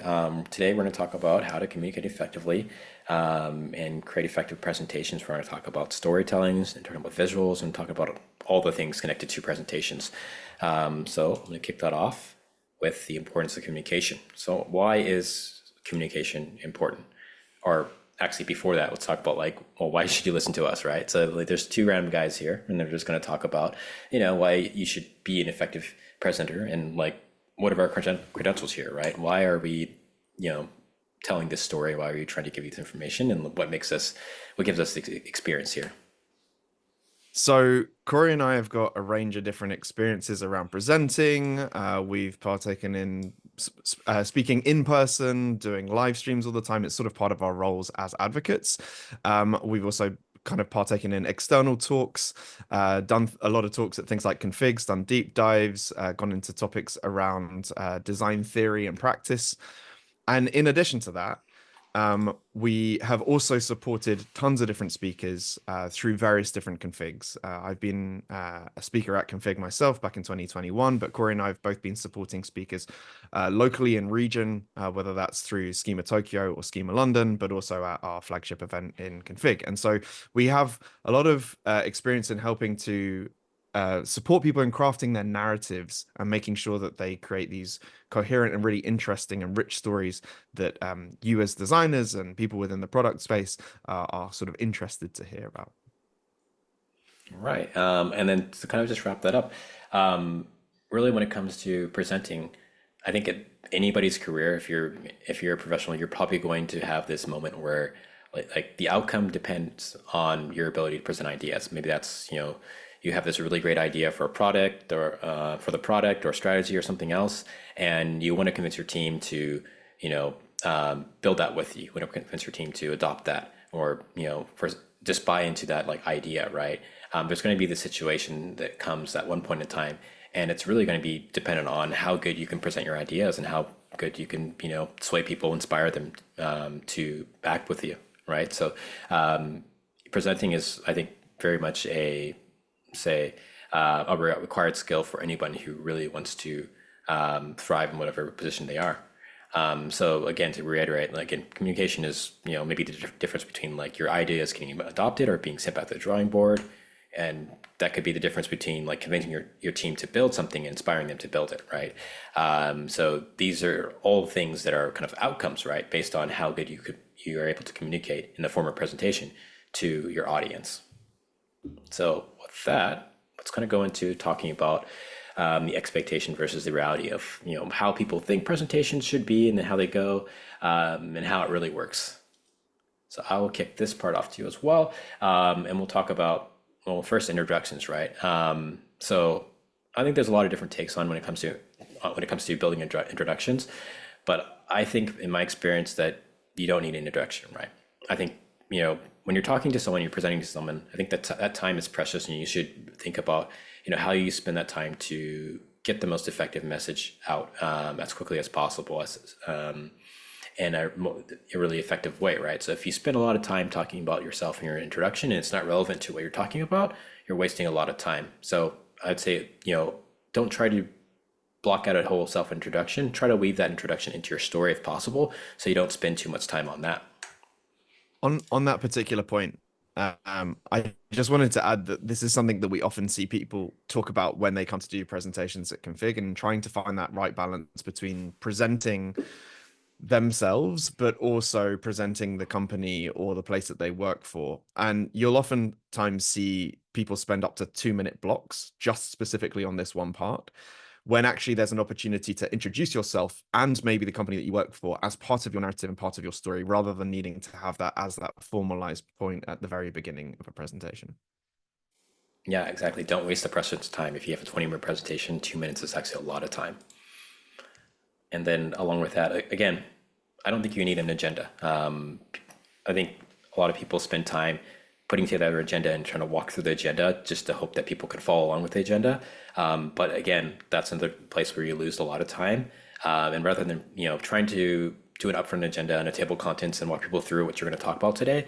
Today we're going to talk about how to communicate effectively and create effective presentations. We're going to talk about storytellings and talking about visuals and talk about all the things connected to presentations. So I'm going to kick that off with the importance of communication. So why is communication important? Or actually before that, let's talk about like, well, why should you listen to us, right? So like, there's two random guys here and they're just going to talk about, why you should be an effective presenter and like, what are our credentials here, right? Why are we, telling this story? Why are we trying to give you this information? And what gives us the experience here? So Corey and I have got a range of different experiences around presenting. We've partaken in speaking in person, doing live streams all the time. It's sort of part of our roles as advocates. We've also kind of partaken in external talks, done a lot of talks at things like configs, done deep dives, gone into topics around design theory and practice. And in addition to that, we have also supported tons of different speakers through various different configs. I've been a speaker at config myself back in 2021, but Corey and I have both been supporting speakers locally in region, whether that's through Schema Tokyo or Schema London, but also at our flagship event in config. And so we have a lot of experience in helping to support people in crafting their narratives and making sure that they create these coherent and really interesting and rich stories that you as designers and people within the product space are sort of interested to hear about. Right. And then to kind of just wrap that up, really when it comes to presenting, I think anybody's career, if you're a professional, you're probably going to have this moment where like the outcome depends on your ability to present ideas. Maybe that's, you have this really great idea for a product or for the product or strategy or something else, and you want to convince your team to, build that with you. You want to convince your team to adopt that or, just buy into that like idea, right? There's going to be the situation that comes at one point in time, and it's really going to be dependent on how good you can present your ideas and how good you can, sway people, inspire them to act with you, right? So presenting is, I think, very much a required skill for anybody who really wants to thrive in whatever position they are. So again, to reiterate, like in communication is, maybe the difference between like your ideas getting adopted or being sent back to the drawing board. And that could be the difference between like convincing your team to build something and inspiring them to build it, right? So these are all things that are kind of outcomes, right? Based on how good you are able to communicate in the form of presentation to your audience. So with that, let's kind of go into talking about the expectation versus the reality of how people think presentations should be and then how they go and how it really works. So I will kick this part off to you as well, and we'll talk about first introductions, right? So I think there's a lot of different takes on when it comes to building introductions, but I think in my experience that you don't need an introduction, right? I think when you're talking to someone, you're presenting to someone, I think that time is precious and you should think about, how you spend that time to get the most effective message out as quickly as possible in a really effective way, right? So if you spend a lot of time talking about yourself in your introduction and it's not relevant to what you're talking about, you're wasting a lot of time. So I'd say, don't try to block out a whole self-introduction. Try to weave that introduction into your story if possible, so you don't spend too much time on that. On that particular point, I just wanted to add that this is something that we often see people talk about when they come to do presentations at config and trying to find that right balance between presenting themselves, but also presenting the company or the place that they work for. And you'll oftentimes see people spend up to 2-minute blocks just specifically on this one part, when actually there's an opportunity to introduce yourself and maybe the company that you work for as part of your narrative and part of your story, rather than needing to have that as that formalized point at the very beginning of a presentation. Yeah, exactly. Don't waste the person's time. If you have a 20-minute presentation, 2 minutes is actually a lot of time. And then along with that, again, I don't think you need an agenda. I think a lot of people spend time putting together an agenda and trying to walk through the agenda just to hope that people can follow along with the agenda. But again, that's another place where you lose a lot of time. And rather than trying to do an upfront agenda and a table of contents and walk people through what you're going to talk about today,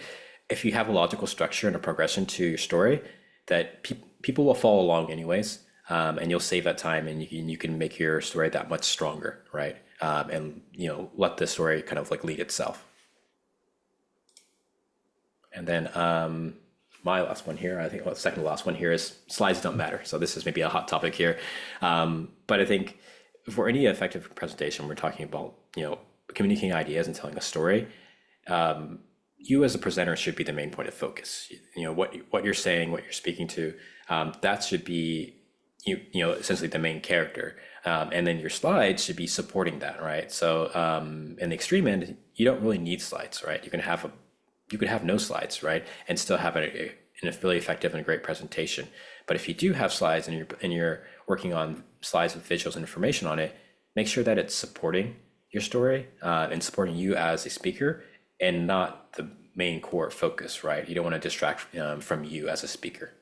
if you have a logical structure and a progression to your story, that people will follow along anyways, and you'll save that time and you can make your story that much stronger, right? and let the story kind of like lead itself. And then my last one here, I think, well, the second to last one here is slides don't matter. So this is maybe a hot topic here, but I think for any effective presentation, we're talking about communicating ideas and telling a story. You as a presenter should be the main point of focus. What you're saying, what you're speaking to, that should be essentially the main character, and then your slides should be supporting that, right? So in the extreme end, you don't really need slides, right? You could have no slides, right, and still have an really effective and a great presentation. But if you do have slides and you're working on slides with visuals and information on it, make sure that it's supporting your story and supporting you as a speaker and not the main core focus, right? You don't want to distract from you as a speaker.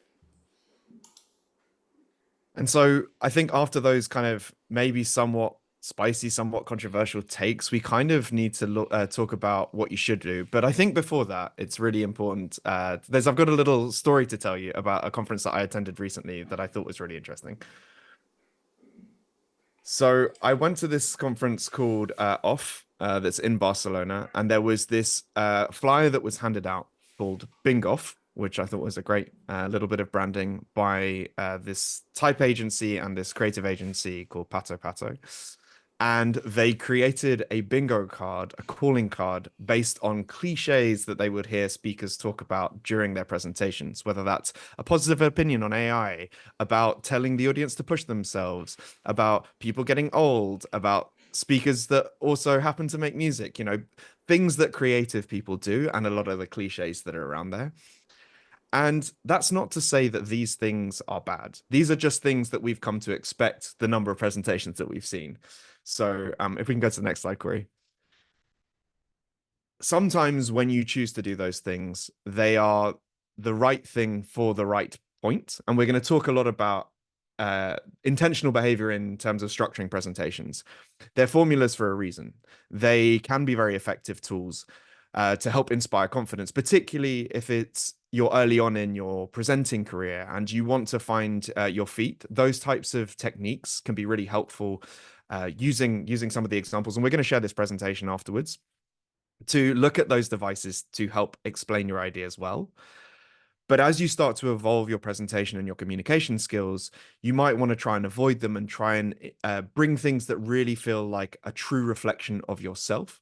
And so I think after those kind of maybe somewhat spicy, somewhat controversial takes, we kind of need to talk about what you should do. But I think before that, it's really important. I've got a little story to tell you about a conference that I attended recently that I thought was really interesting. So I went to this conference called that's in Barcelona, and there was this flyer that was handed out called Bingoff, which I thought was a great little bit of branding by this type agency and this creative agency called Pato Pato. And they created a bingo card, a calling card based on cliches that they would hear speakers talk about during their presentations, whether that's a positive opinion on AI, about telling the audience to push themselves, about people getting old, about speakers that also happen to make music, things that creative people do, and a lot of the cliches that are around there. And that's not to say that these things are bad. These are just things that we've come to expect the number of presentations that we've seen. So if we can go to the next slide, Corey. Sometimes when you choose to do those things, they are the right thing for the right point. And we're going to talk a lot about intentional behavior in terms of structuring presentations. They're formulas for a reason. They can be very effective tools to help inspire confidence, particularly if you're early on in your presenting career and you want to find your feet. Those types of techniques can be really helpful using some of the examples. And we're going to share this presentation afterwards to look at those devices to help explain your ideas well. But as you start to evolve your presentation and your communication skills, you might want to try and avoid them and try and bring things that really feel like a true reflection of yourself.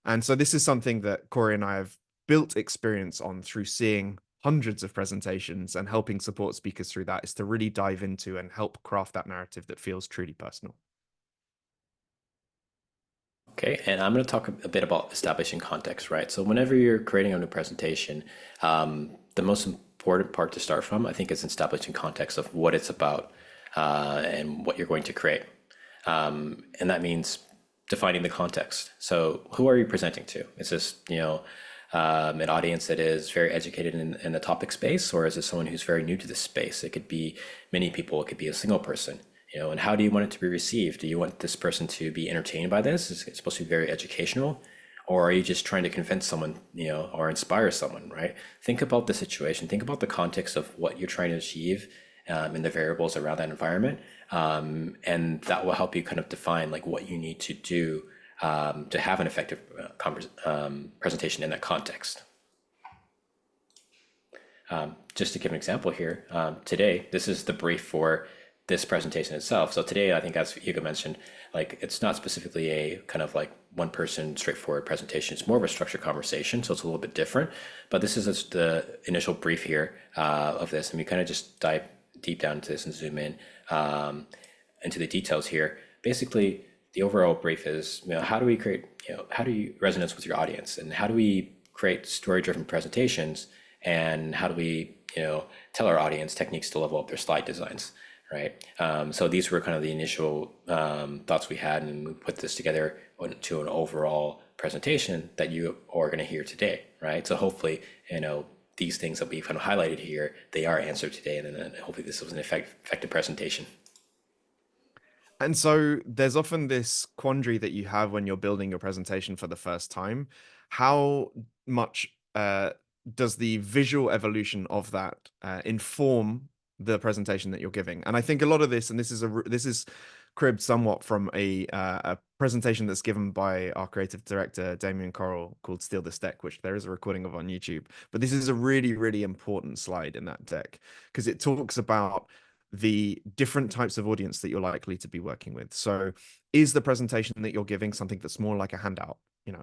And so this is something that Corey and I have built experience on through seeing hundreds of presentations and helping support speakers through that, is to really dive into and help craft that narrative that feels truly personal. Okay, and I'm going to talk a bit about establishing context, right? So whenever you're creating a new presentation, the most important part to start from, I think, is establishing context of what it's about and what you're going to create. And that means defining the context. So who are you presenting to? Is this, an audience that is very educated in the topic space, or is it someone who's very new to this space? It could be many people, it could be a single person. And how do you want it to be received? Do you want this person to be entertained by this? Is it supposed to be very educational? Or are you just trying to convince someone, or inspire someone, right? Think about the situation. Think about the context of what you're trying to achieve and the variables around that environment. And that will help you kind of define like what you need to do to have an effective presentation in that context. Just to give an example here, today, this is the brief for this presentation itself. So today, I think, as Hugo mentioned, like it's not specifically a kind of like one person straightforward presentation. It's more of a structured conversation, so it's a little bit different. But this is just the initial brief here of this, and we kind of just dive deep down into this and zoom in into the details here. Basically, the overall brief is, how do we create, how do you resonance with your audience, and how do we create story-driven presentations, and how do we, tell our audience techniques to level up their slide designs. Right. So these were kind of the initial thoughts we had, and we put this together to an overall presentation that you are going to hear today. Right. So hopefully, these things that we've kind of highlighted here, they are answered today, and then hopefully this was an effective presentation. And so there's often this quandary that you have when you're building your presentation for the first time. How much does the visual evolution of that inform the presentation that you're giving? And I think a lot of this, and this is cribbed somewhat from a presentation that's given by our creative director Damien Coral called "Steal This Deck," which there is a recording of on YouTube. But this is a really, really important slide in that deck because it talks about the different types of audience that you're likely to be working with. So, is the presentation that you're giving something that's more like a handout?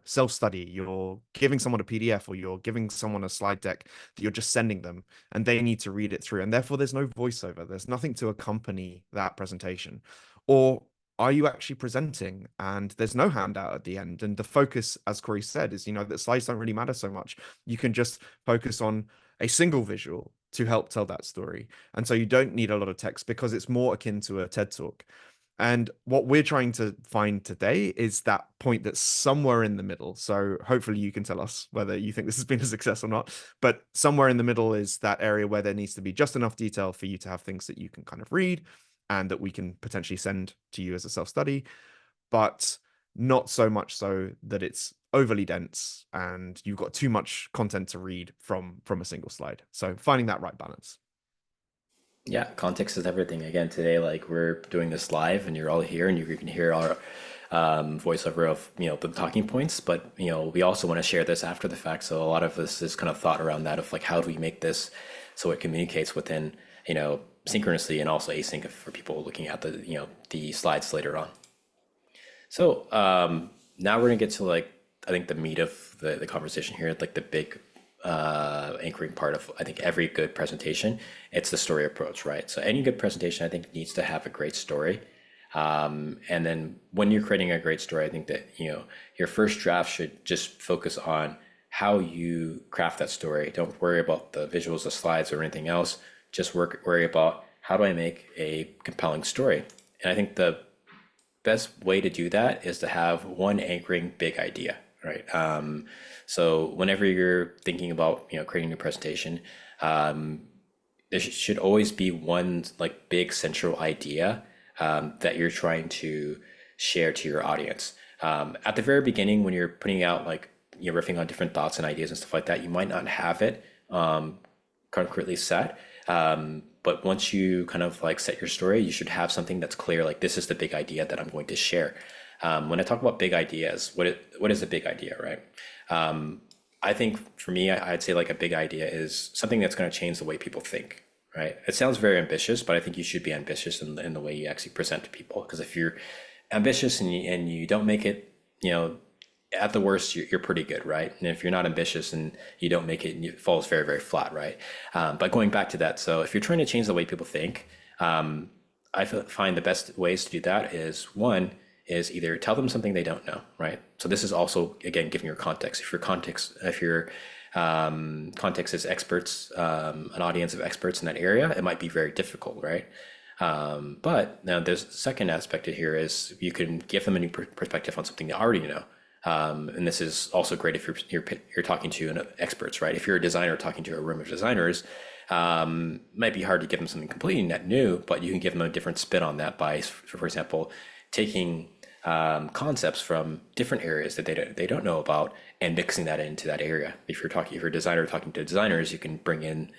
Self-study, you're giving someone a PDF or you're giving someone a slide deck that you're just sending them and they need to read it through. And therefore, there's no voiceover, there's nothing to accompany that presentation. Or are you actually presenting and there's no handout at the end? And the focus, as Corey said, is, that slides don't really matter so much. You can just focus on a single visual to help tell that story. And so you don't need a lot of text because it's more akin to a TED Talk. And what we're trying to find today is that point that's somewhere in the middle. So hopefully you can tell us whether you think this has been a success or not. But somewhere in the middle is that area where there needs to be just enough detail for you to have things that you can kind of read and that we can potentially send to you as a self-study, but not so much so that it's overly dense and you've got too much content to read from a single slide. So finding that right balance. Yeah, context is everything. Again, today, like we're doing this live and you're all here and you can hear our voiceover of, the talking points, but, we also want to share this after the fact. So a lot of this is kind of thought around that of like, how do we make this so it communicates within, synchronously and also async for people looking at the slides later on. So now we're gonna get to like, I think the meat of the conversation here, like the big anchoring part of I think every good presentation. It's the story approach, right? So any good presentation I think needs to have a great story. And then when you're creating a great story, I think that your first draft should just focus on how you craft that story. Don't worry about the visuals, the slides, or anything else. Just worry about how do I make a compelling story. And I think the best way to do that is to have one anchoring big idea, right? So whenever you're thinking about creating a presentation, there should always be one like big central idea that you're trying to share to your audience. At the very beginning, when you're putting out like you're riffing on different thoughts and ideas and stuff like that, you might not have it concretely set. But once you kind of like set your story, you should have something that's clear, like this is the big idea that I'm going to share. When I talk about big ideas, what is a big idea, right? I think for me, I'd say like a big idea is something that's going to change the way people think, right? It sounds very ambitious, but I think you should be ambitious in the way you actually present to people. Because if you're ambitious and you don't make it, at the worst, you're pretty good, right? And if you're not ambitious and you don't make it, it falls very, very flat, right? But going back to that, so if you're trying to change the way people think, I find the best ways to do that is one is either tell them something they don't know, right? So this is also again giving your context. If your context is experts, an audience of experts in that area, it might be very difficult, right? But now there's a second aspect of here is you can give them a new perspective on something they already know. And this is also great if you're talking to experts, right? If you're a designer talking to a room of designers, might be hard to give them something completely net new, but you can give them a different spin on that by, for example, taking concepts from different areas that they don't know about and mixing that into that area. If you're a designer talking to designers, you can bring in,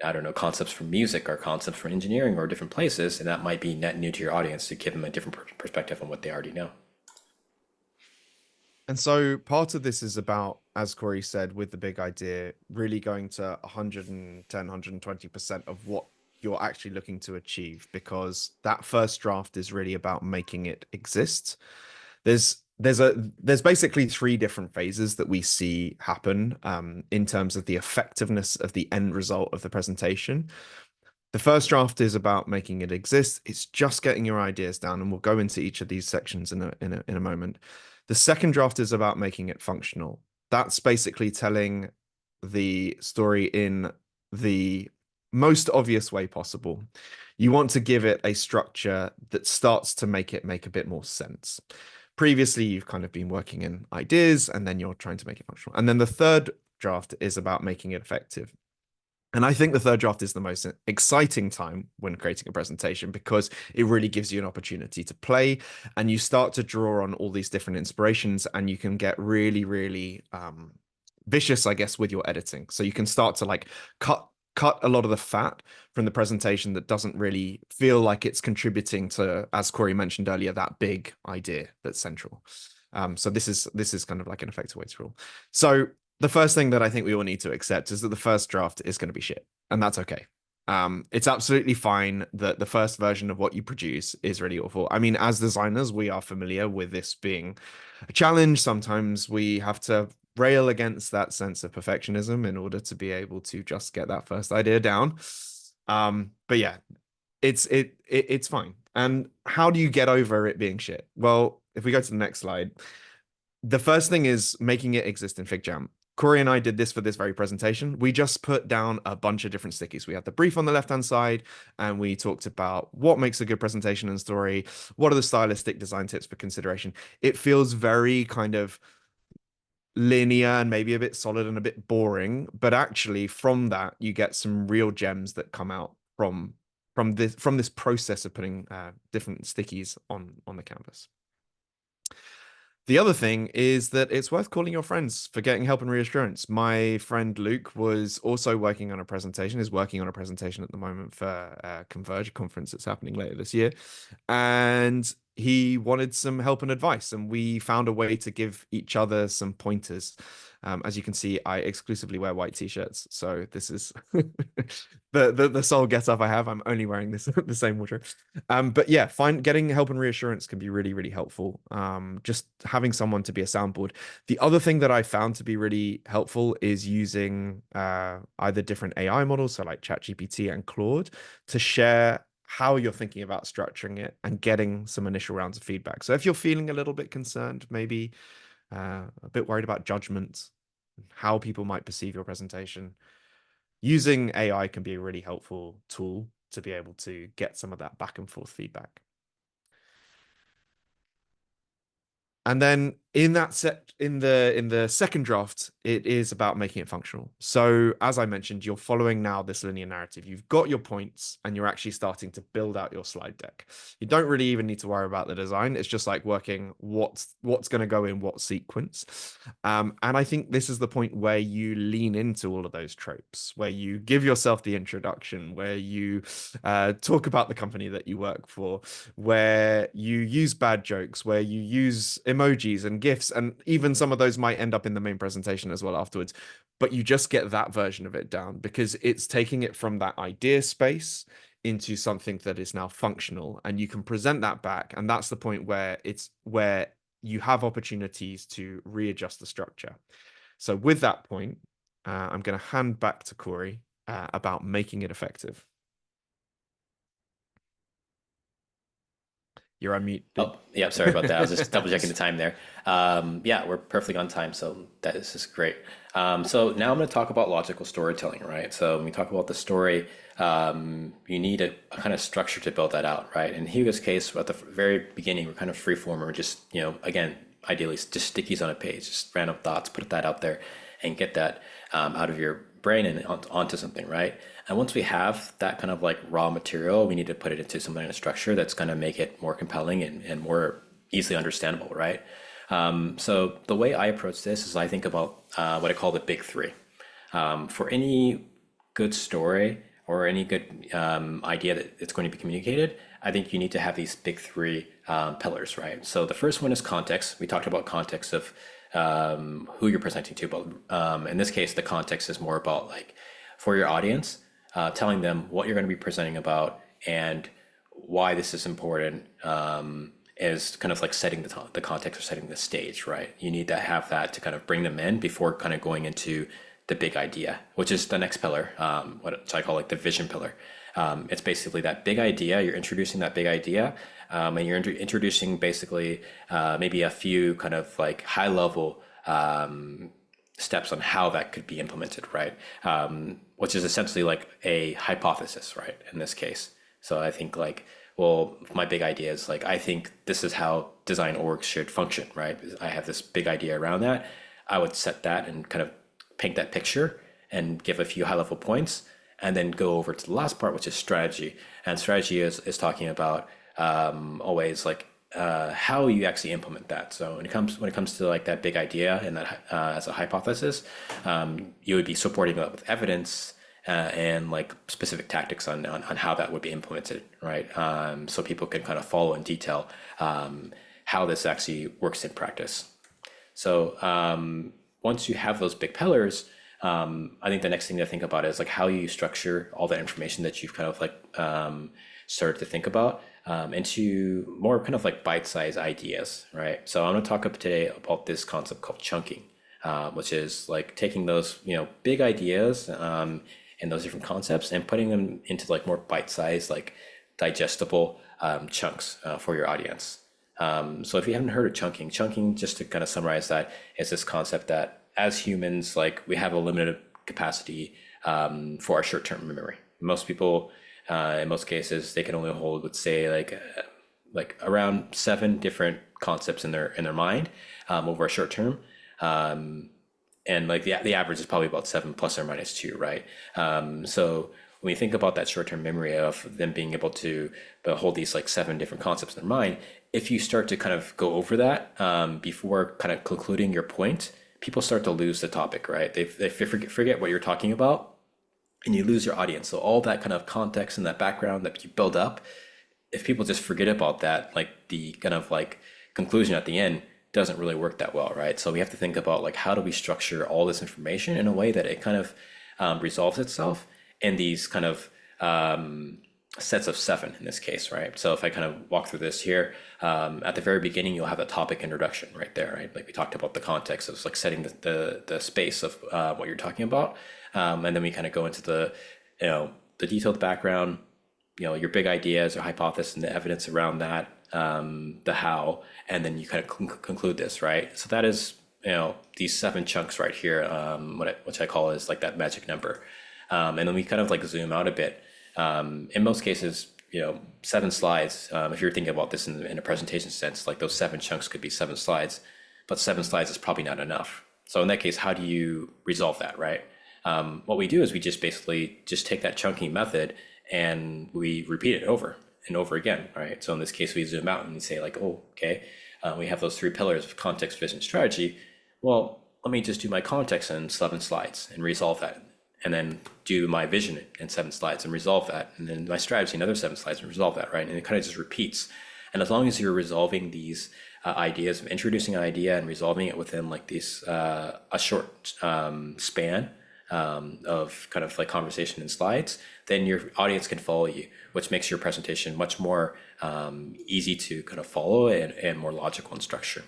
I don't know, concepts from music or concepts from engineering or different places, and that might be net new to your audience to give them a different perspective on what they already know. And so part of this is about, as Corey said, with the big idea, really going to 110, 120% of what you're actually looking to achieve, because that first draft is really about making it exist. There's basically three different phases that we see happen in terms of the effectiveness of the end result of the presentation. The first draft is about making it exist. It's just getting your ideas down, and we'll go into each of these sections in a moment. The second draft is about making it functional. That's basically telling the story in the most obvious way possible. You want to give it a structure that starts to make it make a bit more sense. Previously, you've kind of been working in ideas, and then you're trying to make it functional. And then the third draft is about making it effective. And I think the third draft is the most exciting time when creating a presentation, because it really gives you an opportunity to play and you start to draw on all these different inspirations, and you can get really, really vicious, I guess, with your editing. So you can start to like cut cut a lot of the fat from the presentation that doesn't really feel like it's contributing to, as Corey mentioned earlier, that big idea that's central. So this is kind of like an effective way to rule. So the first thing that I think we all need to accept is that the first draft is going to be shit, and that's okay. It's absolutely fine that the first version of what you produce is really awful. I mean, as designers, we are familiar with this being a challenge. Sometimes we have to rail against that sense of perfectionism in order to be able to just get that first idea down. But yeah, it's fine. And how do you get over it being shit? Well, if we go to the next slide, the first thing is making it exist in FigJam. Corey and I did this for this very presentation. We just put down a bunch of different stickies. We had the brief on the left-hand side, and we talked about what makes a good presentation and story. What are the stylistic design tips for consideration? It feels very kind of linear and maybe a bit solid and a bit boring, but actually from that you get some real gems that come out from this process of putting different stickies on the canvas. The other thing is that it's worth calling your friends for getting help and reassurance. My friend Luke was also working on a presentation, is working on a presentation at the moment for Converge, a conference that's happening later this year. And he wanted some help and advice, and we found a way to give each other some pointers. As you can see, I exclusively wear white t-shirts, so this is the sole get up I have. I'm only wearing this the same wardrobe. But yeah, getting help and reassurance can be really, really helpful. Just having someone to be a soundboard. The other thing that I found to be really helpful is using either different AI models, so like ChatGPT and Claude, to share how you're thinking about structuring it and getting some initial rounds of feedback. So if you're feeling a little bit concerned, maybe a bit worried about judgment, how people might perceive your presentation, using AI can be a really helpful tool to be able to get some of that back and forth feedback. And then in the second draft, it is about making it functional. So as I mentioned, you're following now this linear narrative. You've got your points and you're actually starting to build out your slide deck. You don't really even need to worry about the design. It's just like working what's going to go in what sequence. And I think this is the point where you lean into all of those tropes, where you give yourself the introduction, where you talk about the company that you work for, where you use bad jokes, where you use emojis and GIFs, and even some of those might end up in the main presentation as well afterwards. But you just get that version of it down because it's taking it from that idea space into something that is now functional, and you can present that back. And that's the point where you have opportunities to readjust the structure. So with that point, I'm going to hand back to Corey about making it effective. You're on mute, dude. Oh, yeah, sorry about that. I was just double checking the time there. Yeah, we're perfectly on time, so that is just great. So now I'm going to talk about logical storytelling, right? So when we talk about the story, you need a kind of structure to build that out, right? In Hugo's case, at the very beginning, we're kind of free form. We're just, again, ideally just stickies on a page, just random thoughts, put that out there and get that out of your brain and onto something, right? And once we have that kind of like raw material, we need to put it into some kind of structure that's going to make it more compelling and more easily understandable, right? So the way I approach this is I think about what I call the big three. For any good story or any good idea that it's going to be communicated, I think you need to have these big three pillars, right? So the first one is context. We talked about context of who you're presenting to, but in this case, the context is more about like for your audience, telling them what you're going to be presenting about and why this is important, is kind of like setting the context or setting the stage, right? You need to have that to kind of bring them in before kind of going into the big idea, which is the next pillar, what I call like the vision pillar. It's basically that big idea. You're introducing that big idea, and you're introducing basically maybe a few kind of like high level steps on how that could be implemented, right? Which is essentially like a hypothesis, right? In this case. So I think like, well, my big idea is like, I think this is how design orgs should function, right? I have this big idea around that. I would set that and kind of paint that picture and give a few high level points and then go over to the last part, which is strategy. And strategy is talking about always like how you actually implement that. So when it comes to like that big idea and that as a hypothesis, you would be supporting that with evidence and like specific tactics on how that would be implemented, right? So people can kind of follow in detail how this actually works in practice. So once you have those big pillars, I think the next thing to think about is like how you structure all that information that you've kind of like started to think about into more kind of like bite-sized ideas, right? So I'm going to talk up today about this concept called chunking, which is like taking those big ideas and those different concepts and putting them into like more bite-sized, like digestible chunks for your audience. So if you haven't heard of chunking, chunking, just to kind of summarize that, is this concept that as humans, like we have a limited capacity for our short-term memory. Most people, in most cases, they can only hold, let's say, like around 7 different concepts in their mind over a short term. And like the average is probably about 7 plus or minus 2, right? So when you think about that short-term memory of them being able to hold these like 7 different concepts in their mind, if you start to kind of go over that before kind of concluding your point, people start to lose the topic, right? They forget what you're talking about, and you lose your audience. So all that kind of context and that background that you build up, if people just forget about that, like the kind of like conclusion at the end doesn't really work that well, right? So we have to think about like how do we structure all this information in a way that it kind of resolves itself in these kind of sets of 7 in this case, right? So if I kind of walk through this here, at the very beginning, you'll have a topic introduction right there, right? Like we talked about the context of like setting the space of what you're talking about. And then we kind of go into the detailed background, your big ideas or hypothesis and the evidence around that, the how, and then you kind of conclude this, right? So that is, these 7 chunks right here, which I call is like that magic number. And then we kind of like zoom out a bit. In most cases, 7 slides, if you're thinking about this in a presentation sense, like those 7 chunks could be 7 slides, but 7 slides is probably not enough. So in that case, how do you resolve that, right? What we do is we just basically just take that chunking method and we repeat it over and over again, right? So in this case, we zoom out and we say like, oh, okay, we have those 3 pillars of context, vision, strategy. Well, let me just do my context in 7 slides and resolve that. And then do my vision in 7 slides and resolve that. And then my strategy in another 7 slides and resolve that, right? And it kind of just repeats. And as long as you're resolving these ideas, introducing an idea and resolving it within like these, a short span of kind of like conversation and slides, then your audience can follow you, which makes your presentation much more easy to kind of follow and more logical in structure.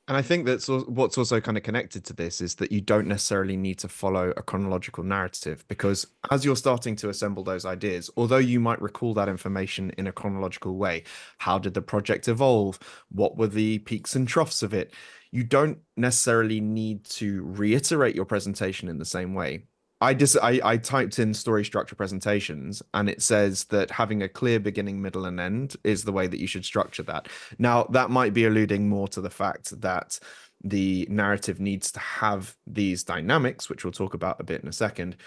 And I think that's what's also kind of connected to this is that you don't necessarily need to follow a chronological narrative because as you're starting to assemble those ideas, although you might recall that information in a chronological way, how did the project evolve? What were the peaks and troughs of it? You don't necessarily need to reiterate your presentation in the same way. I typed in story structure presentations and it says that having a clear beginning, middle, and end is the way that you should structure that. Now, that might be alluding more to the fact that the narrative needs to have these dynamics, which we'll talk about a bit in a second.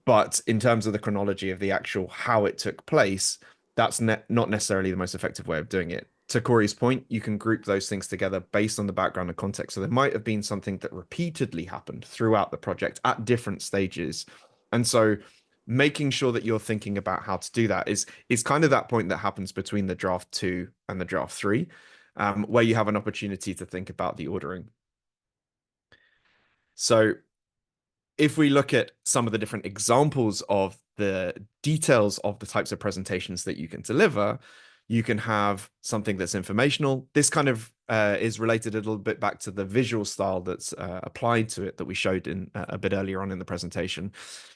But in terms of the chronology of the actual how it took place, that's not necessarily the most effective way of doing it. To Corey's point, you can group those things together based on the background and context. So there might have been something that repeatedly happened throughout the project at different stages. And so making sure that you're thinking about how to do that is kind of that point that happens between the draft 2 and the draft 3, where you have an opportunity to think about the ordering. So if we look at some of the different examples of the details of the types of presentations that you can deliver, you can have something that's informational. This kind of is related a little bit back to the visual style that's applied to it that we showed in a bit earlier on in the presentation.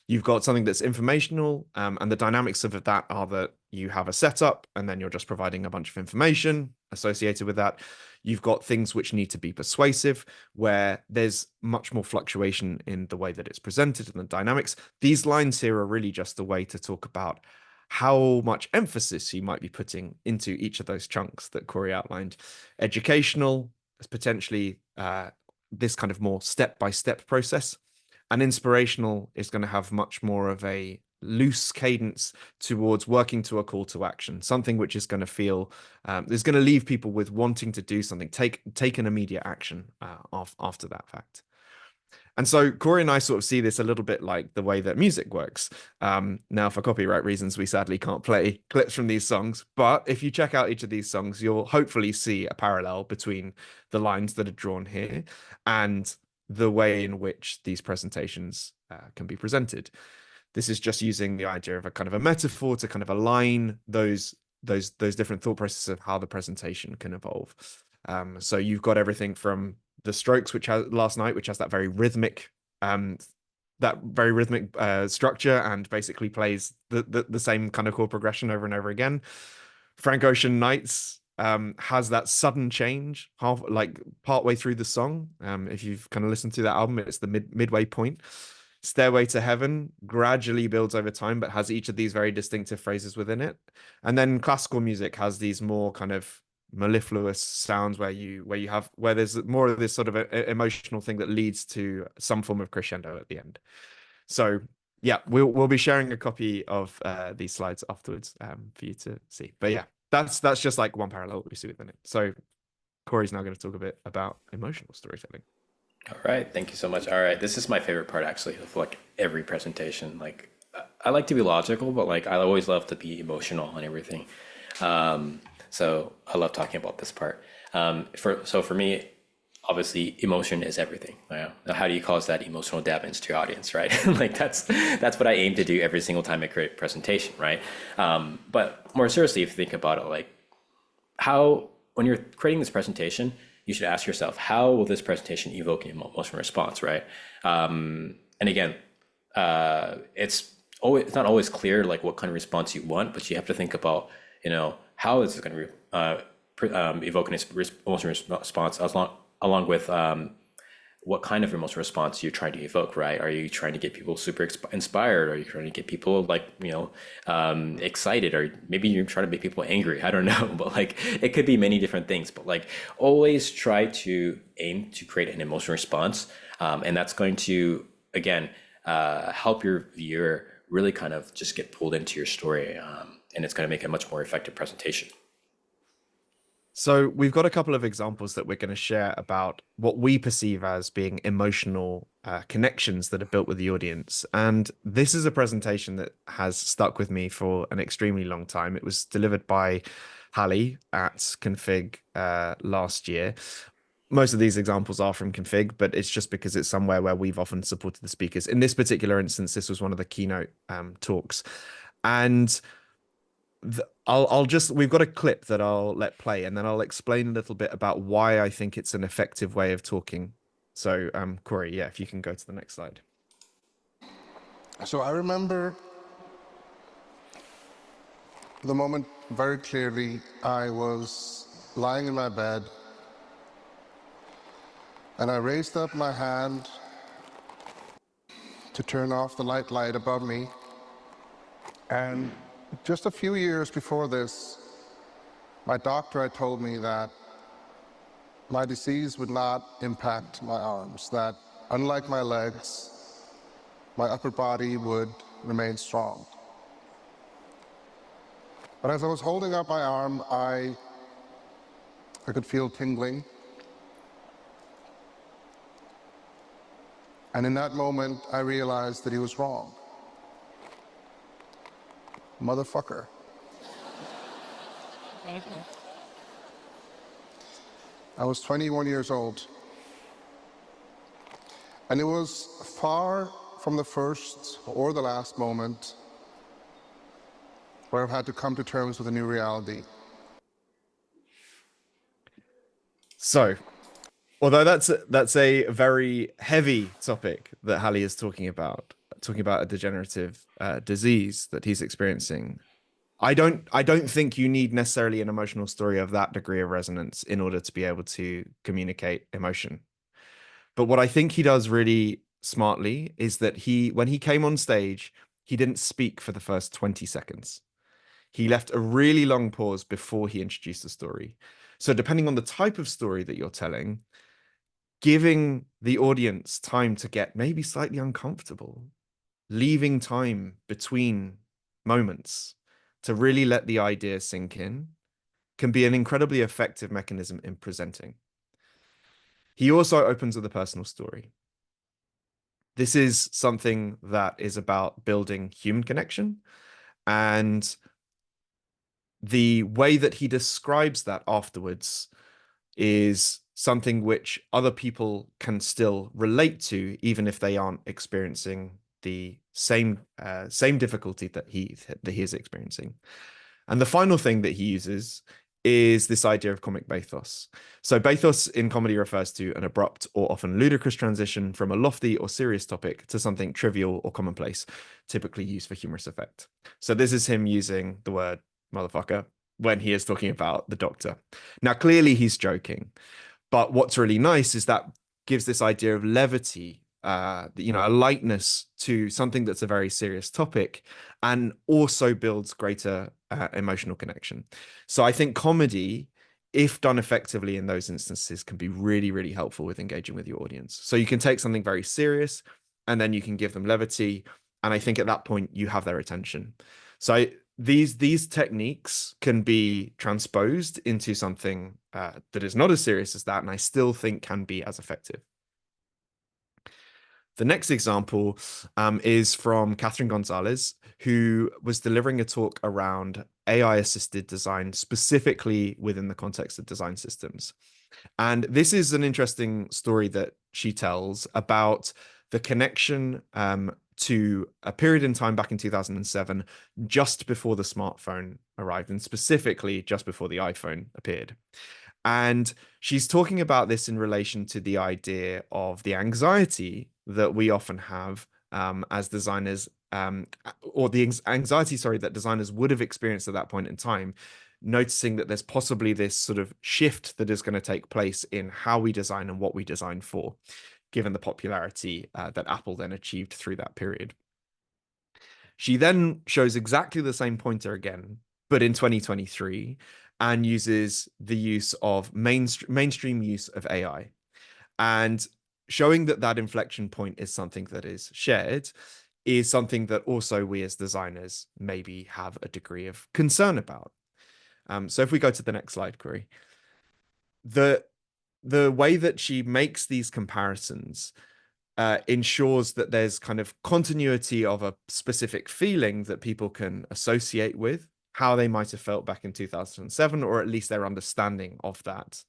You've got something that's informational, and the dynamics of that are that you have a setup, and then you're just providing a bunch of information associated with that. You've got things which need to be persuasive, where there's much more fluctuation in the way that it's presented and the dynamics. These lines here are really just a way to talk about how much emphasis you might be putting into each of those chunks that Corey outlined. Educational is potentially this kind of more step-by-step process. And inspirational is going to have much more of a loose cadence towards working to a call to action, something which is going to feel is going to leave people with wanting to do something, take an immediate action after that fact. And so Corey and I sort of see this a little bit like the way that music works. Now, for copyright reasons, we sadly can't play clips from these songs. But if you check out each of these songs, you'll hopefully see a parallel between the lines that are drawn here and the way in which these presentations can be presented. This is just using the idea of a kind of a metaphor to kind of align those different thought processes of how the presentation can evolve. So you've got everything from the Strokes, which has Last Night, which has um, that very rhythmic structure and basically plays the same kind of chord progression over and over again. Frank Ocean Nights has that sudden change half like partway through the song. If you've kind of listened to that album, it's the midway point. Stairway to Heaven gradually builds over time, but has each of these very distinctive phrases within it. And then classical music has these more kind of mellifluous sounds where there's more of this sort of emotional thing that leads to some form of crescendo at the end. So yeah, we'll be sharing a copy of these slides afterwards for you to see. But yeah, that's just like one parallel we see within it. So Corey's now going to talk a bit about emotional storytelling. All right, thank you so much. All right, this is my favorite part actually of like every presentation. Like I like to be logical, but like I always love to be emotional and everything. So I love talking about this part. For me, obviously emotion is everything. Now, how do you cause that emotional damage to your audience, right? Like that's what I aim to do every single time I create a presentation, right? But more seriously, if you think about it, like how when you're creating this presentation, you should ask yourself, how will this presentation evoke an emotional response, right? And again, it's not always clear like what kind of response you want, but you have to think about, how is it going to evoke an emotional response along with what kind of emotional response you're trying to evoke, right? Are you trying to get people super inspired? Are you trying to get people like, excited? Or maybe you're trying to make people angry. I don't know, but like it could be many different things. But like always try to aim to create an emotional response, and that's going to again help your viewer really kind of just get pulled into your story, and it's going to make a much more effective presentation. So we've got a couple of examples that we're going to share about what we perceive as being emotional connections that are built with the audience. And this is a presentation that has stuck with me for an extremely long time. It was delivered by Hallie at Config last year. Most of these examples are from Config, but it's just because it's somewhere where we've often supported the speakers. In this particular instance, this was one of the keynote talks. And we've got a clip that I'll let play, and then I'll explain a little bit about why I think it's an effective way of talking. So, Corey, yeah, if you can go to the next slide. So I remember the moment very clearly. I was lying in my bed, and I raised up my hand to turn off the light above me. And just a few years before this, my doctor had told me that my disease would not impact my arms, that unlike my legs, my upper body would remain strong. But as I was holding up my arm, I could feel tingling. And in that moment, I realized that he was wrong. Motherfucker. I was 21 years old. And it was far from the first or the last moment where I've had to come to terms with a new reality. So, although that's a very heavy topic that Hallie is talking about a degenerative disease that he's experiencing, I don't think you need necessarily an emotional story of that degree of resonance in order to be able to communicate emotion. But what I think he does really smartly is that when he came on stage, he didn't speak for the first 20 seconds. He left a really long pause before he introduced the story. So depending on the type of story that you're telling, giving the audience time to get maybe slightly uncomfortable, leaving time between moments to really let the idea sink in can be an incredibly effective mechanism in presenting. He also opens with a personal story. This is something that is about building human connection. And the way that he describes that afterwards is something which other people can still relate to, even if they aren't experiencing the same difficulty that he is experiencing. And the final thing that he uses is this idea of comic bathos. So bathos in comedy refers to an abrupt or often ludicrous transition from a lofty or serious topic to something trivial or commonplace, typically used for humorous effect. So this is him using the word motherfucker when he is talking about the Doctor. Now, clearly he's joking, but what's really nice is that gives this idea of levity, a lightness to something that's a very serious topic, and also builds greater emotional connection. So I think comedy, if done effectively in those instances, can be really, really helpful with engaging with your audience. So you can take something very serious and then you can give them levity. And I think at that point you have their attention. So these techniques can be transposed into something that is not as serious as that, and I still think can be as effective. The next example is from Catherine Gonzalez, who was delivering a talk around AI-assisted design, specifically within the context of design systems. And this is an interesting story that she tells about the connection to a period in time back in 2007, just before the smartphone arrived, and specifically just before the iPhone appeared. And she's talking about this in relation to the idea of the anxiety that we often have as designers, or the anxiety, sorry, that designers would have experienced at that point in time, noticing that there's possibly this sort of shift that is going to take place in how we design and what we design for, given the popularity that Apple then achieved through that period. She then shows exactly the same pointer again, but in 2023, and uses the use of mainstream use of AI, and showing that that inflection point is something that is shared is something that also we as designers maybe have a degree of concern about. So if we go to the next slide, Corey, the way that she makes these comparisons ensures that there's kind of continuity of a specific feeling that people can associate with how they might have felt back in 2007, or at least their understanding of that.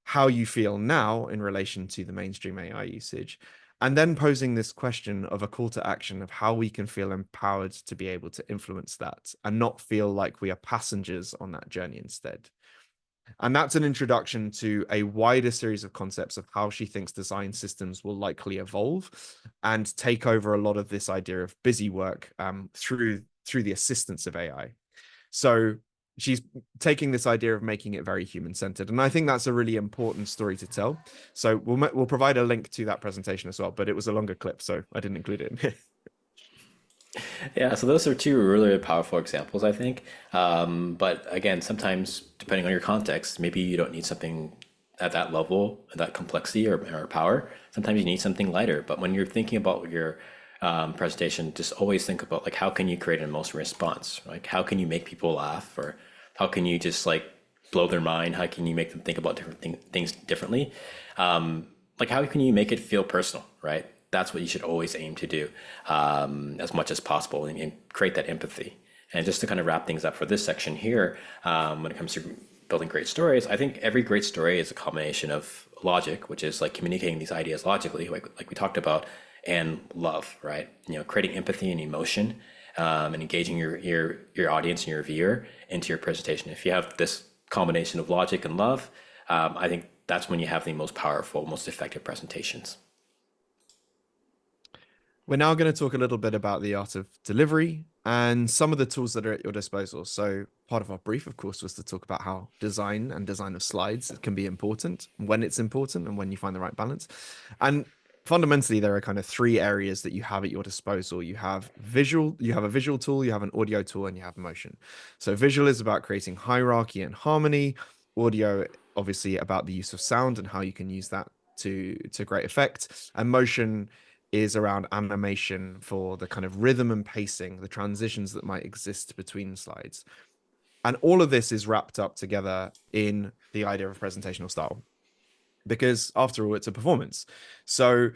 How you feel now in relation to the mainstream AI usage, and then posing this question of a call to action of how we can feel empowered to be able to influence that and not feel like we are passengers on that journey instead. And that's an introduction to a wider series of concepts of how she thinks design systems will likely evolve and take over a lot of this idea of busy work through the assistance of AI. So she's taking this idea of making it very human-centered, and I think that's a really important story to tell. So we'll provide a link to that presentation as well, but it was a longer clip, so I didn't include it in here. Yeah, so those are two really powerful examples, I think. But again, sometimes depending on your context, maybe you don't need something at that level, that complexity or power. Sometimes you need something lighter. But when you're thinking about your presentation, just always think about like how can you create an emotional response? Like how can you make people laugh, or how can you just like blow their mind? How can you make them think about different things differently? Like how can you make it feel personal, right? That's what you should always aim to do as much as possible, and create that empathy. And just to kind of wrap things up for this section here, when it comes to building great stories, I think every great story is a combination of logic, which is like communicating these ideas logically, like we talked about, and love, right? Creating empathy and emotion, and engaging your audience and your viewer into your presentation. If you have this combination of logic and love, I think that's when you have the most powerful, most effective presentations. We're now going to talk a little bit about the art of delivery and some of the tools that are at your disposal. So part of our brief, of course, was to talk about how design and design of slides can be important, when it's important, and when you find the right balance. And fundamentally, there are kind of three areas that you have at your disposal. You have a visual tool, you have an audio tool, and you have motion. So visual is about creating hierarchy and harmony. Audio, obviously, about the use of sound and how you can use that to great effect. And motion is around animation for the kind of rhythm and pacing, the transitions that might exist between slides. And all of this is wrapped up together in the idea of presentational style, because after all, it's a performance. So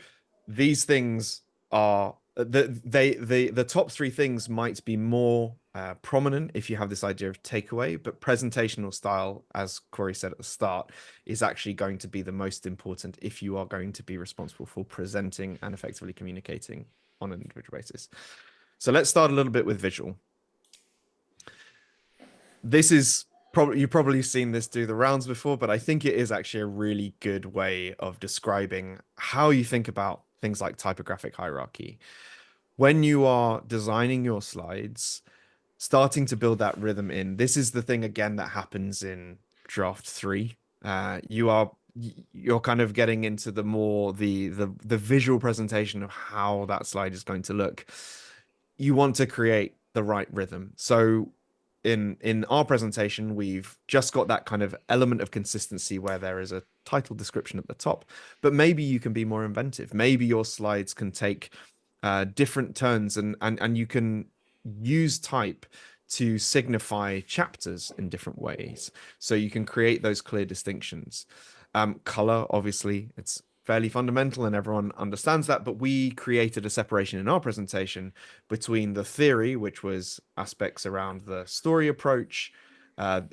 these things are the top three things might be more prominent if you have this idea of takeaway, but presentational style, as Corey said at the start, is actually going to be the most important if you are going to be responsible for presenting and effectively communicating on an individual basis. So let's start a little bit with visual. This is probably, you've probably seen this do the rounds before, but I think it is actually a really good way of describing how you think about things like typographic hierarchy. When you are designing your slides, starting to build that rhythm in, this is the thing again that happens in draft 3. You're kind of getting into the more the visual presentation of how that slide is going to look. You want to create the right rhythm. So in our presentation, we've just got that kind of element of consistency where there is a title description at the top, but maybe you can be more inventive. Maybe your slides can take different turns, and you can use type to signify chapters in different ways. So you can create those clear distinctions. Color, obviously, it's fairly fundamental and everyone understands that, but we created a separation in our presentation between the theory, which was aspects around the story approach,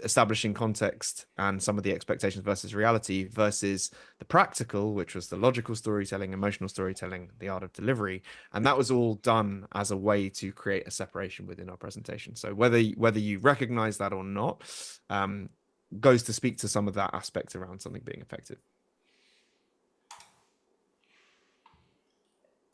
establishing context and some of the expectations versus reality, versus the practical, which was the logical storytelling, emotional storytelling, the art of delivery. And that was all done as a way to create a separation within our presentation. So whether you recognize that or not, goes to speak to some of that aspect around something being effective.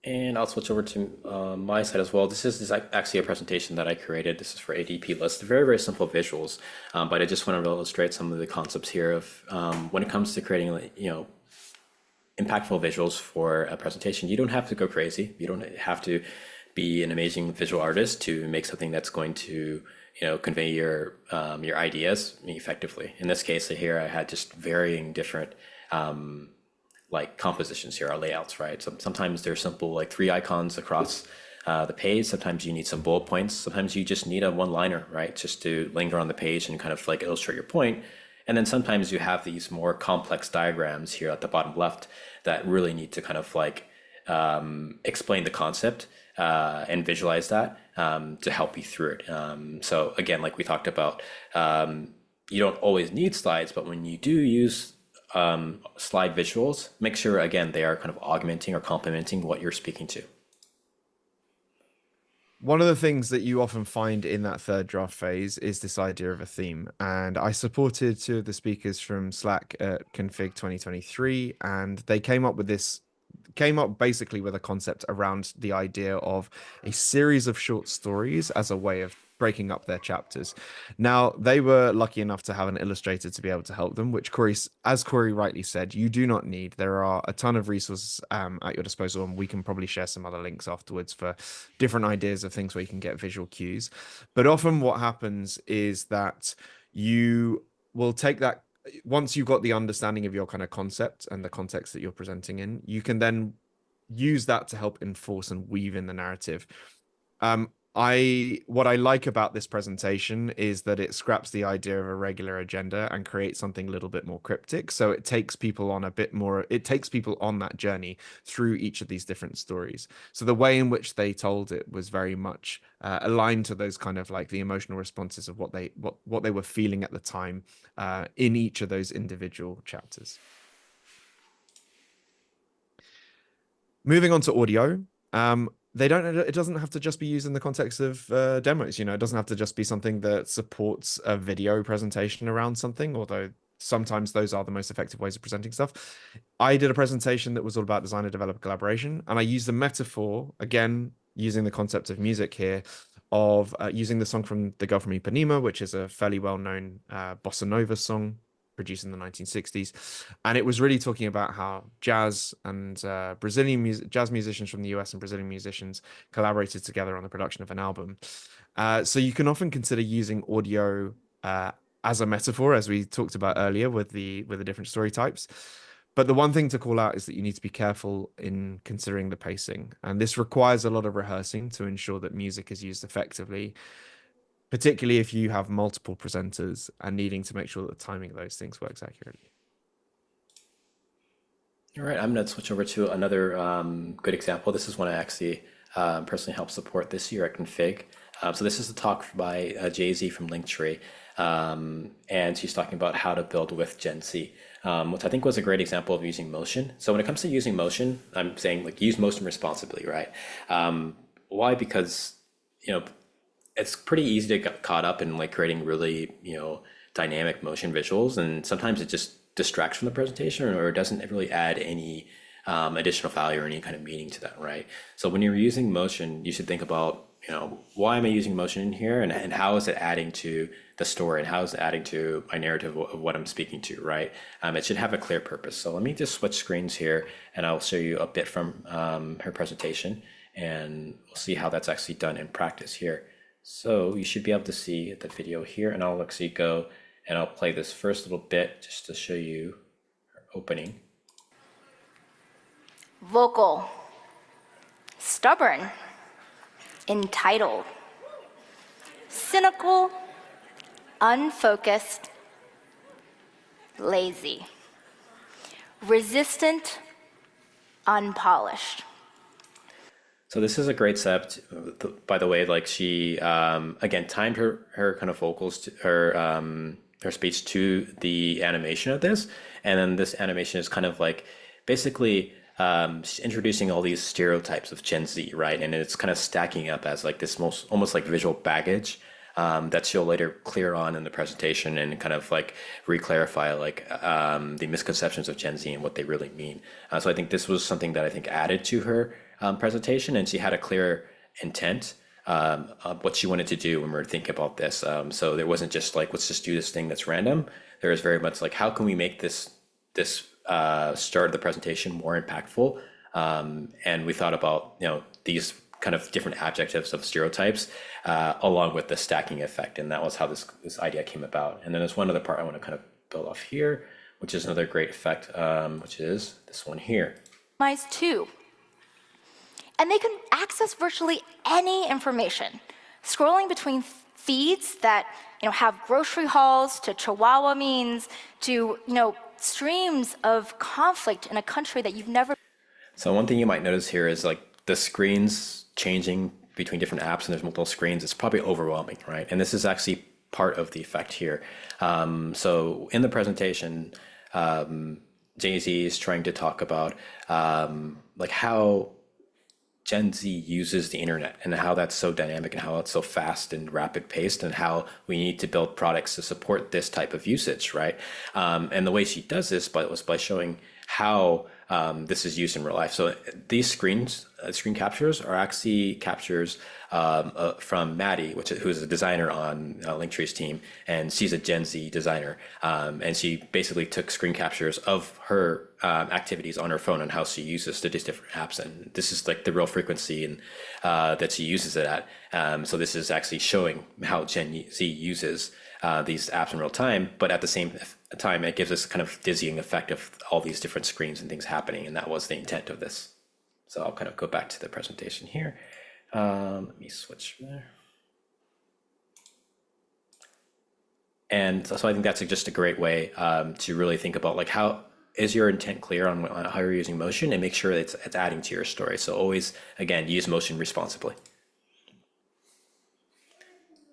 And I'll switch over to my side as well. This is actually a presentation that I created. This is for ADP list. Very, very simple visuals, but I just want to illustrate some of the concepts here of when it comes to creating, impactful visuals for a presentation. You don't have to go crazy. You don't have to be an amazing visual artist to make something that's going to, convey your ideas effectively. In this case here, I had just varying different like compositions here, our layouts, right? So sometimes they're simple, like 3 icons across the page. Sometimes you need some bullet points. Sometimes you just need a one-liner, right? Just to linger on the page and kind of like illustrate your point. And then sometimes you have these more complex diagrams here at the bottom left that really need to kind of like explain the concept and visualize that to help you through it. So again, like we talked about, you don't always need slides, but when you do use slide visuals, make sure again they are kind of augmenting or complementing what you're speaking to. One of the things that you often find in that third draft phase is this idea of a theme. And I supported 2 of the speakers from Slack at Config 2023, and they came up basically with a concept around the idea of a series of short stories as a way of breaking up their chapters. Now, they were lucky enough to have an illustrator to be able to help them, which as Corey rightly said, you do not need. There are a ton of resources at your disposal, and we can probably share some other links afterwards for different ideas of things where you can get visual cues. But often what happens is that you will take that, once you've got the understanding of your kind of concept and the context that you're presenting in, you can then use that to help enforce and weave in the narrative. What I like about this presentation is that it scraps the idea of a regular agenda and creates something a little bit more cryptic. So it takes people on that journey through each of these different stories. So the way in which they told it was very much aligned to those kind of like the emotional responses of what they were feeling at the time in each of those individual chapters. Moving on to audio. It doesn't have to just be used in the context of demos. It doesn't have to just be something that supports a video presentation around something, although sometimes those are the most effective ways of presenting stuff. I did a presentation that was all about designer developer collaboration, and I used the metaphor, again, using the concept of music here, of using the song from The Girl from Ipanema, which is a fairly well-known bossa nova song produced in the 1960s, and it was really talking about how jazz and jazz musicians from the US and Brazilian musicians collaborated together on the production of an album. So you can often consider using audio as a metaphor, as we talked about earlier with the different story types. But the one thing to call out is that you need to be careful in considering the pacing, and this requires a lot of rehearsing to ensure that music is used effectively, particularly if you have multiple presenters and needing to make sure that the timing of those things works accurately. All right, I'm going to switch over to another good example. This is one I actually personally helped support this year at Config. So this is a talk by Jay-Z from Linktree, and she's talking about how to build with Gen Z, which I think was a great example of using motion. So when it comes to using motion, I'm saying like use motion responsibly, right? Why? Because it's pretty easy to get caught up in like creating really dynamic motion visuals, and sometimes it just distracts from the presentation or it doesn't really add any additional value or any kind of meaning to that, right? So when you're using motion, you should think about why am I using motion in here, and how is it adding to the story, and how is it adding to my narrative of what I'm speaking to, right? It should have a clear purpose. So let me just switch screens here and I'll show you a bit from her presentation, and we'll see how that's actually done in practice here. So you should be able to see the video here, and I'll actually go and I'll play this first little bit just to show you our opening. Vocal, stubborn, entitled, cynical, unfocused, lazy, resistant, unpolished. So this is a great setup, by the way. Like she again timed her kind of vocals to her speech to the animation of this, and then this animation is kind of like basically she's introducing all these stereotypes of Gen Z, right? And it's kind of stacking up as like this almost like visual baggage that she'll later clear on in the presentation and kind of like re-clarify like the misconceptions of Gen Z and what they really mean. So I think this was something that I think added to her presentation, and she had a clear intent of what she wanted to do when we were thinking about this. So there wasn't just like, let's just do this thing that's random. There was very much like, how can we make this start of the presentation more impactful? And we thought about these kind of different adjectives of stereotypes along with the stacking effect, and that was how this idea came about. And then there's one other part I want to kind of build off here, which is another great effect, which is this one here. Mice too. And they can access virtually any information, scrolling between feeds that have grocery hauls to Chihuahua memes to streams of conflict in a country that you've never. So one thing you might notice here is like the screens changing between different apps, and there's multiple screens. It's probably overwhelming, right? And this is actually part of the effect here. So in the presentation, Jay-Z is trying to talk about like how Gen Z uses the internet and how that's so dynamic and how it's so fast and rapid paced, and how we need to build products to support this type of usage, right? And the way she does this was by showing how this is used in real life. So these screen captures are actually captures from Maddie, who is a designer on Linktree's team, and she's a Gen Z designer. And she basically took screen captures of her activities on her phone and how she uses these different apps. And this is like the real frequency and that she uses it at. So this is actually showing how Gen Z uses these apps in real time, but at the same time, it gives us kind of dizzying effect of all these different screens and things happening, and that was the intent of this. So I'll kind of go back to the presentation here. Let me switch there. And so I think that's just a great way to really think about like how is your intent clear on how you're using motion, and make sure that it's adding to your story. So always, again, use motion responsibly.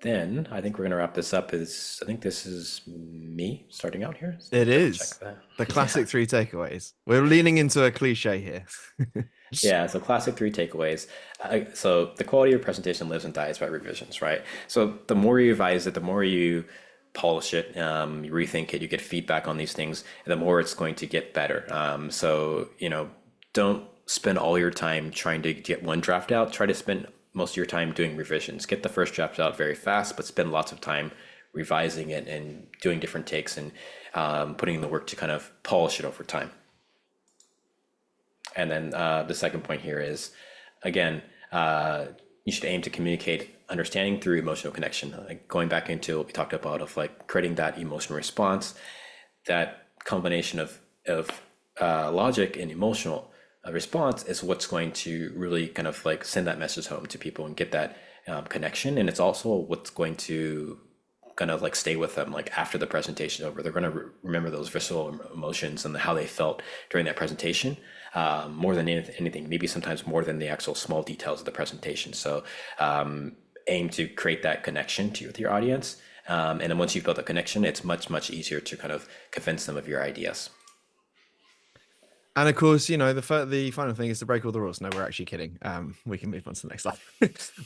Then I think we're going to wrap this up. I think this is me starting out here. It is the classic 3 takeaways. We're leaning into a cliche here. Yeah, so classic 3 takeaways. So the quality of your presentation lives and dies by revisions, right? So the more you revise it, the more you polish it, you rethink it, you get feedback on these things, and the more it's going to get better. So, don't spend all your time trying to get one draft out. Try to spend most of your time doing revisions. Get the first draft out very fast, but spend lots of time revising it and doing different takes and putting in the work to kind of polish it over time. And then the second point here is, again, you should aim to communicate understanding through emotional connection. Like going back into what we talked about of like creating that emotional response, that combination of logic and emotional response is what's going to really kind of like send that message home to people and get that connection. And it's also what's going to gonna like stay with them like after the presentation over. They're gonna remember those visceral emotions and how they felt during that presentation, more than anything. Maybe sometimes more than the actual small details of the presentation. So aim to create that connection with your audience, and then once you've built a connection, it's much easier to kind of convince them of your ideas. And of course, you know, the final thing is to break all the rules. No, we're actually kidding. We can move on to the next slide.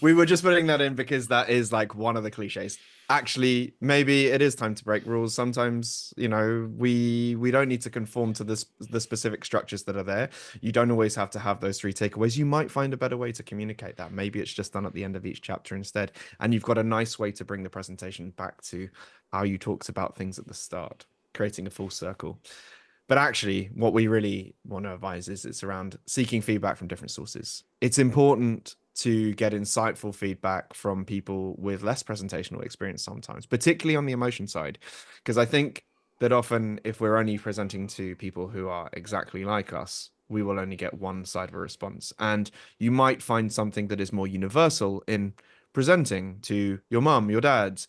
We were just putting that in because that is like one of the cliches. Actually, maybe it is time to break rules. Sometimes, you know, we don't need to conform to the specific structures that are there. You don't always have to have those 3 takeaways. You might find a better way to communicate that. Maybe it's just done at the end of each chapter instead. And you've got a nice way to bring the presentation back to how you talked about things at the start, creating a full circle. But actually, what we really want to advise is it's around seeking feedback from different sources. It's important to get insightful feedback from people with less presentational experience sometimes, particularly on the emotion side. Because I think that often if we're only presenting to people who are exactly like us, we will only get one side of a response. And you might find something that is more universal in presenting to your mum, your dad,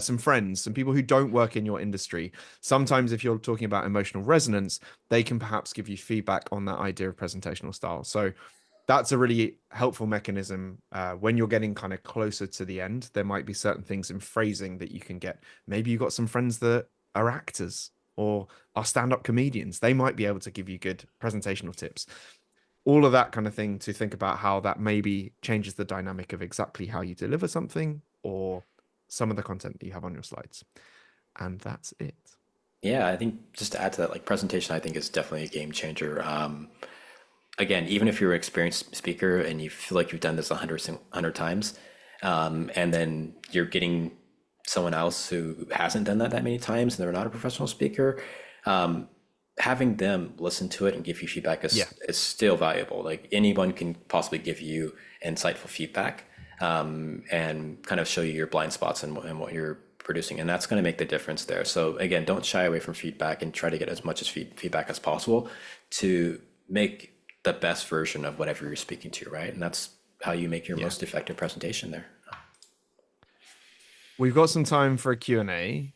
some friends, some people who don't work in your industry. Sometimes if you're talking about emotional resonance, they can perhaps give you feedback on that idea of presentational style. So that's a really helpful mechanism. When you're getting kind of closer to the end, there might be certain things in phrasing that you can get. Maybe you've got some friends that are actors or are stand-up comedians. They might be able to give you good presentational tips. All of that kind of thing to think about how that maybe changes the dynamic of exactly how you deliver something or some of the content that you have on your slides. And that's it. Yeah, I think just to add to that, like presentation, I think is definitely a game changer. Again, even if you're an experienced speaker and you feel like you've done this 100 times, and then you're getting someone else who hasn't done that many times and they're not a professional speaker, having them listen to it and give you feedback is still valuable. Like anyone can possibly give you insightful feedback, and kind of show you your blind spots and what you're producing, and that's going to make the difference there. So again, don't shy away from feedback and try to get as much as feedback as possible to make the best version of whatever you're speaking to, right? And that's how you make your most effective presentation there. We've got some time for a Q&A.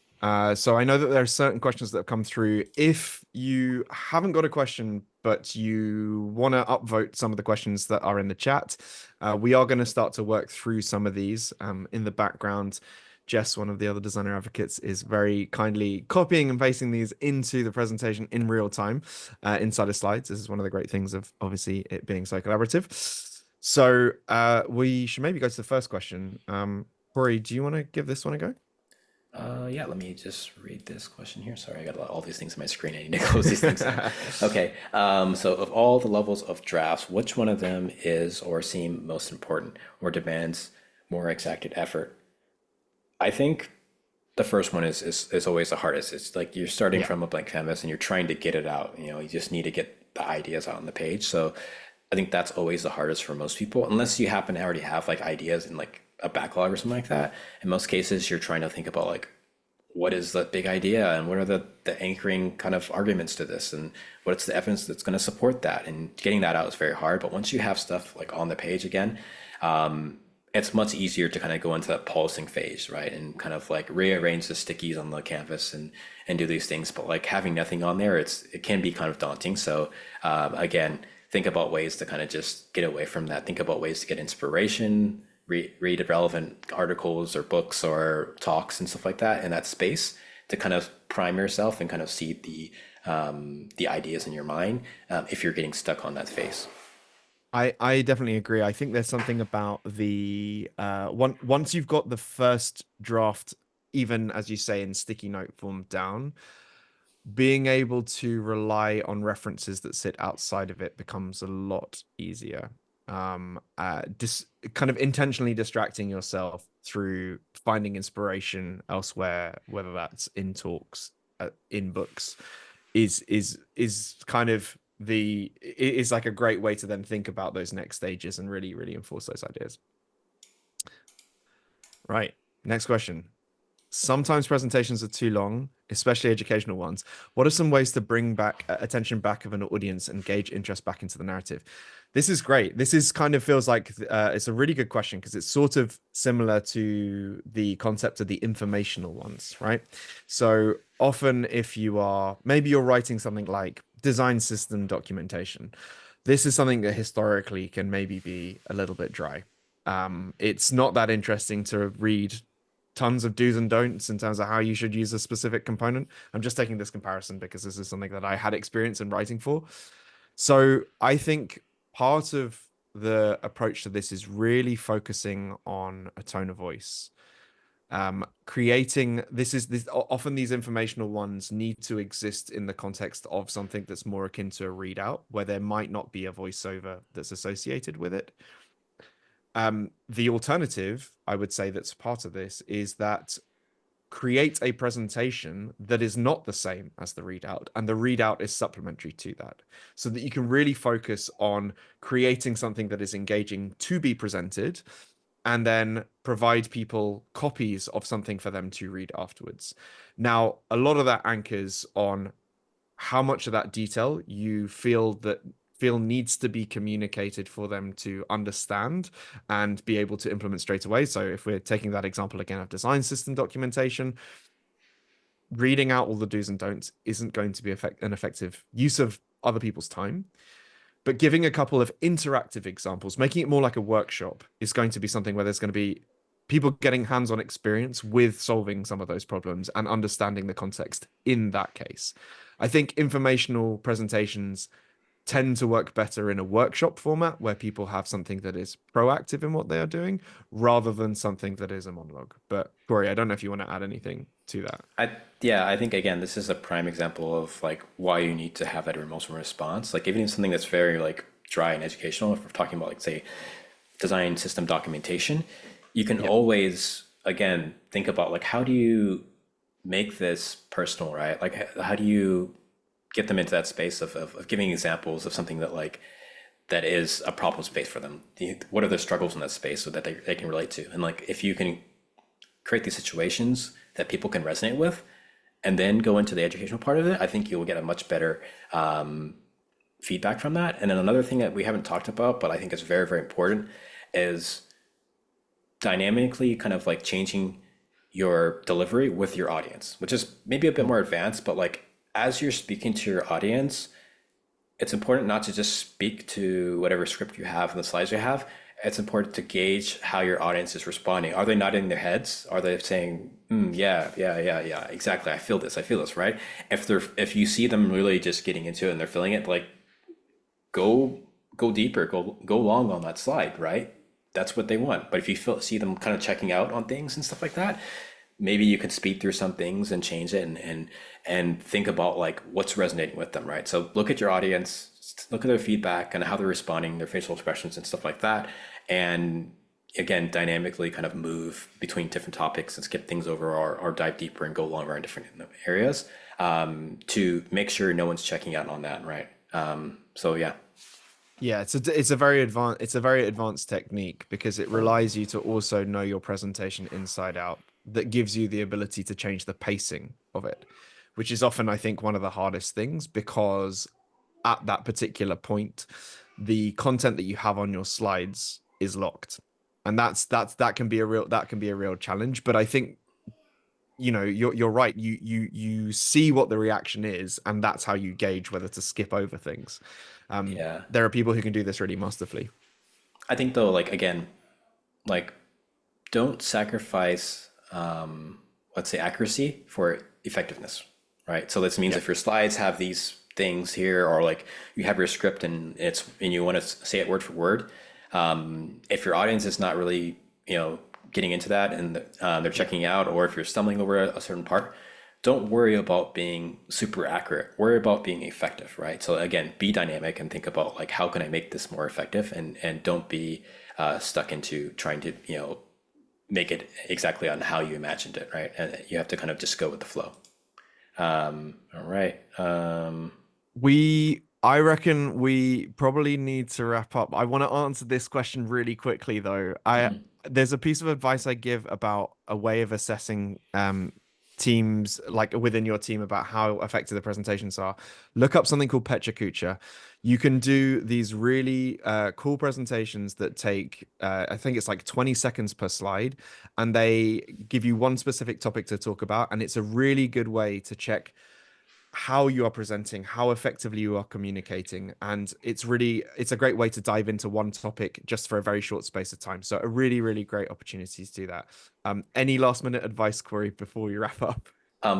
So I know that there are certain questions that have come through. If you haven't got a question, but you want to upvote some of the questions that are in the chat, we are going to start to work through some of these in the background. Jess, one of the other designer advocates, is very kindly copying and pasting these into the presentation in real time inside of slides. This is one of the great things of obviously it being so collaborative. So we should maybe go to the first question. Corey, do you want to give this one a go? Yeah, let me just read this question here. Sorry, I got all these things on my screen. I need to close these things down. Okay, so of all the levels of drafts, which one of them is or seem most important or demands more exacted effort? I think the first one is always the hardest. It's like you're starting from a blank canvas and you're trying to get it out. You know, you just need to get the ideas out on the page. So I think that's always the hardest for most people, unless you happen to already have like ideas in like a backlog or something like that. In most cases, you're trying to think about like, what is the big idea and what are the anchoring kind of arguments to this and what's the evidence that's going to support that, and getting that out is very hard. But once you have stuff like on the page again, it's much easier to kind of go into that pulsing phase, right? And kind of like rearrange the stickies on the canvas and do these things. But like having nothing on there, it can be kind of daunting. So again, think about ways to kind of just get away from that. Think about ways to get inspiration, read relevant articles or books or talks and stuff like that in that space to kind of prime yourself and kind of seed the ideas in your mind if you're getting stuck on that phase. I definitely agree. I think there's something about the once you've got the first draft, even as you say in sticky note form down, being able to rely on references that sit outside of it becomes a lot easier. Kind of intentionally distracting yourself through finding inspiration elsewhere, whether that's in talks, in books, is kind of is like a great way to then think about those next stages and really enforce those ideas. Right. Next question. sometimes presentations are too long, especially educational ones. What are some ways to bring back attention back of an audience and gauge interest back into the narrative? This is great. This is kind of feels like it's a really good question because it's sort of similar to the concept of the informational ones, right? So often if you are, maybe you're writing something like design system documentation, this is something that historically can maybe be a little bit dry. It's not that interesting to read tons of do's and don'ts in terms of how you should use a specific component. I'm just taking this comparison because this is something that I had experience in writing for. So I think part of the approach to this is really focusing on a tone of voice. Creating this often these informational ones need to exist in the context of something that's more akin to a readout where there might not be a voiceover that's associated with it. The alternative, I would say, that's part of this is that create a presentation that is not the same as the readout, and the readout is supplementary to that, so that you can really focus on creating something that is engaging to be presented, and then provide people copies of something for them to read afterwards. Now, a lot of that anchors on how much of that detail you feel needs to be communicated for them to understand and be able to implement straight away. So if we're taking that example again of design system documentation, reading out all the do's and don'ts isn't going to be an effective use of other people's time. But giving a couple of interactive examples, making it more like a workshop, is going to be something where there's going to be people getting hands-on experience with solving some of those problems and understanding the context in that case. I think informational presentations tend to work better in a workshop format where people have something that is proactive in what they are doing rather than something that is a monologue. But Corey, I don't know if you want to add anything to that. I think again, this is a prime example of like why you need to have that emotional response. Like even something that's very like dry and educational, if we're talking about like say design system documentation, you can always again think about like how do you make this personal, right? Like how do you get them into that space of giving examples of something that like that is a problem space for them. What are the struggles in that space so that they can relate to? And like if you can create these situations that people can resonate with and then go into the educational part of it, I think you'll get a much better feedback from that. And then another thing that we haven't talked about, but I think is very, very important, is dynamically kind of like changing your delivery with your audience, which is maybe a bit more advanced, but like as you're speaking to your audience, it's important not to just speak to whatever script you have and the slides you have. It's important to gauge how your audience is responding. Are they nodding their heads? Are they saying, yeah, exactly. I feel this, right? If you see them really just getting into it and they're feeling it, like go deeper, go long on that slide, right? That's what they want. But if you see them kind of checking out on things and stuff like that, maybe you could speed through some things and change it and think about like what's resonating with them, right? So look at your audience, look at their feedback and how they're responding, their facial expressions and stuff like that. And again, dynamically kind of move between different topics and skip things over or dive deeper and go longer in different areas to make sure no one's checking out on that, right? So yeah. Yeah, it's a very advanced technique because it relies you to also know your presentation inside out. That gives you the ability to change the pacing of it, which is often, I think, one of the hardest things because at that particular point, the content that you have on your slides is locked, and that can be a real challenge. But I think you're right. You see what the reaction is, and that's how you gauge whether to skip over things. There are people who can do this really masterfully. I think though, like again, like don't sacrifice let's say accuracy for effectiveness, right? So this means if your slides have these things here, or like you have your script and you want to say it word for word, if your audience is not really getting into that and they're checking out, or if you're stumbling over a certain part, don't worry about being super accurate. Worry about being effective, right? So again, be dynamic and think about like how can I make this more effective, and don't be stuck into trying to make it exactly on how you imagined it, right? And you have to kind of just go with the flow. All right. I reckon we probably need to wrap up. I want to answer this question really quickly though. there's a piece of advice I give about a way of assessing teams, like within your team, about how effective the presentations are. Look up something called Pecha Kucha. You can do these really cool presentations that take, I think it's like 20 seconds per slide, and they give you one specific topic to talk about. And it's a really good way to check how you are presenting, how effectively you are communicating, and it's a great way to dive into one topic just for a very short space of time. So a really great opportunity to do that. Any last minute advice, Corey, before we wrap up?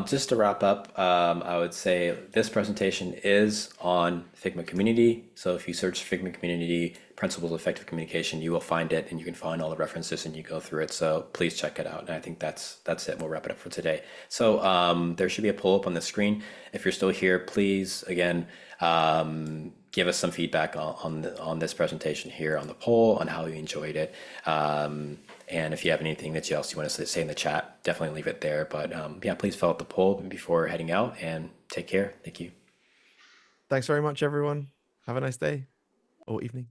Just to wrap up, I would say this presentation is on Figma community. So if you search Figma community principles of effective communication, you will find it, and you can find all the references and you go through it. So please check it out. And I think that's it. We'll wrap it up for today. So there should be a pull up on the screen. If you're still here, please again give us some feedback on this presentation here on the poll on how you enjoyed it. And if you have anything that else you want to say in the chat, definitely leave it there. But yeah, please fill out the poll before heading out, and take care. Thank you. Thanks very much, everyone. Have a nice day or evening.